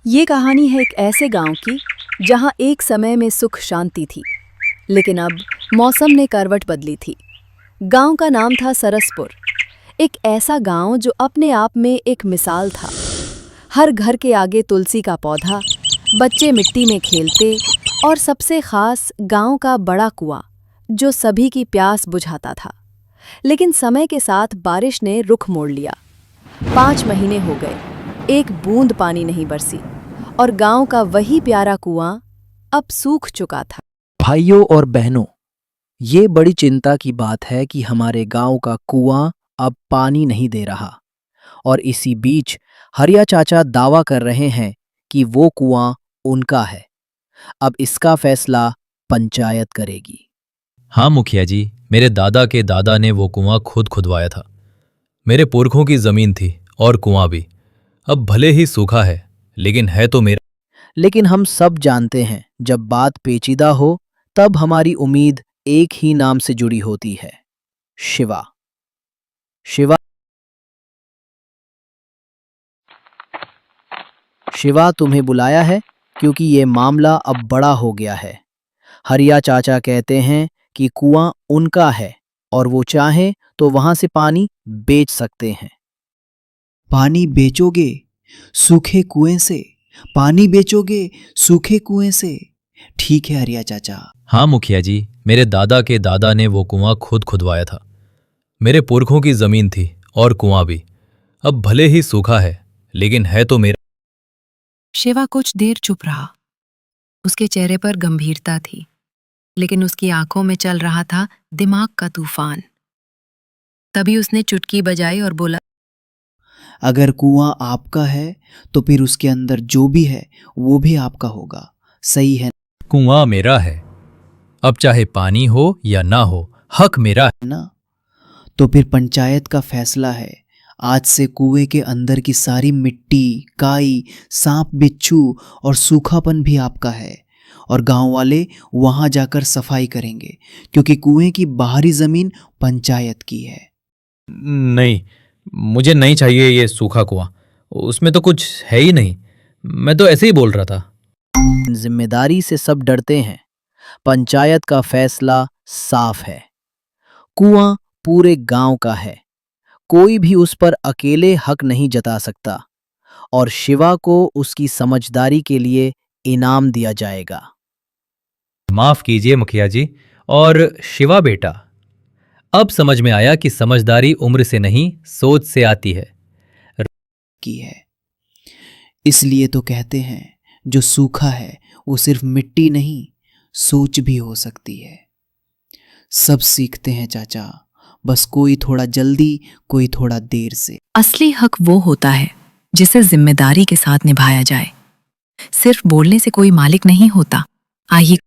ये कहानी है एक ऐसे गांव की जहां एक समय में सुख शांति थी, लेकिन अब मौसम ने करवट बदली थी। गांव का नाम था सरसपुर, एक ऐसा गांव जो अपने आप में एक मिसाल था। हर घर के आगे तुलसी का पौधा, बच्चे मिट्टी में खेलते और सबसे खास गांव का बड़ा कुआं जो सभी की प्यास बुझाता था। लेकिन समय के साथ बारिश ने रुख मोड़ लिया। 5 महीने हो गए, एक बूंद पानी नहीं बरसी और गांव का वही प्यारा कुआं अब सूख चुका था। भाइयों और बहनों, ये बड़ी चिंता की बात है कि हमारे गांव का कुआं अब पानी नहीं दे रहा। और इसी बीच हरिया चाचा दावा कर रहे हैं कि वो कुआं उनका है। अब इसका फैसला पंचायत करेगी। हाँ मुखिया जी, मेरे दादा के दादा ने वो कुआं खुद खुदवाया था। मेरे पुरखों की जमीन थी और कुआं भी। अब भले ही सूखा है, लेकिन है तो मेरा। लेकिन हम सब जानते हैं, जब बात पेचीदा हो तब हमारी उम्मीद एक ही नाम से जुड़ी होती है, शिवा। शिवा तुम्हें बुलाया है क्योंकि ये मामला अब बड़ा हो गया है। हरिया चाचा कहते हैं कि कुआं उनका है और वो चाहें तो वहां से पानी बेच सकते हैं। पानी बेचोगे सूखे कुएं से? पानी बेचोगे सूखे कुएं से? ठीक है हरिया चाचा। हाँ मुखिया जी, मेरे दादा के दादा ने वो कुआं खुद खुदवाया था। मेरे पुरखों की जमीन थी और कुआं भी। अब भले ही सूखा है, लेकिन है तो मेरा। शिवा कुछ देर चुप रहा। उसके चेहरे पर गंभीरता थी, लेकिन उसकी आंखों में चल रहा था दिमाग का तूफान। तभी उसने चुटकी बजाई और बोला, अगर कुआं आपका है तो फिर उसके अंदर जो भी है वो भी आपका होगा, सही है कुआं मेरा है। अब चाहे पानी हो या ना हो, हक मेरा है। ना? तो फिर पंचायत का फैसला है, आज से कुएं के अंदर की सारी मिट्टी, काई, सांप बिच्छू और सूखापन भी आपका है। और गांव वाले वहां जाकर सफाई करेंगे, क्योंकि कुएं की बाहरी जमीन पंचायत की है। नहीं, मुझे नहीं चाहिए ये सूखा कुआं। उसमें तो कुछ है ही नहीं। मैं तो ऐसे ही बोल रहा था। जिम्मेदारी से सब डरते हैं। पंचायत का फैसला साफ है, कुआं पूरे गांव का है। कोई भी उस पर अकेले हक नहीं जता सकता और शिवा को उसकी समझदारी के लिए इनाम दिया जाएगा। माफ कीजिए मुखिया जी और शिवा बेटा, अब समझ में आया कि समझदारी उम्र से नहीं, सोच से आती है। की है। इसलिए तो कहते हैं, जो सूखा है वो सिर्फ मिट्टी नहीं, सोच भी हो सकती है। सब सीखते हैं चाचा, बस कोई थोड़ा जल्दी, कोई थोड़ा देर से। असली हक वो होता है जिसे जिम्मेदारी के साथ निभाया जाए। सिर्फ बोलने से कोई मालिक नहीं होता। आइए